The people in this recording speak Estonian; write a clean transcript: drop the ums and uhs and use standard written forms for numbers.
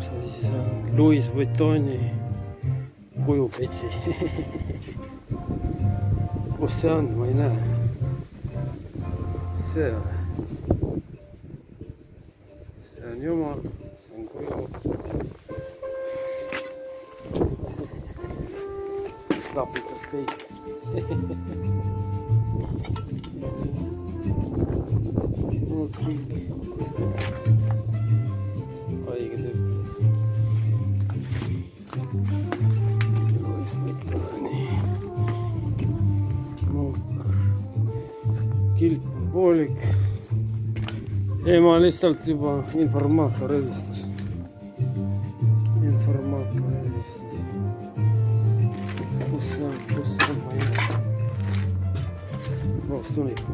see siis on Louis Vuittoni kujupedi. Kus see on, ma ei näe. See on jumal, see on kuju. Klapitab kõik. Haige tüüp. Kilp on poolik. Ema lihtsalt juba informaator helistas. Kus see on, ma ei tea. Roostuniku.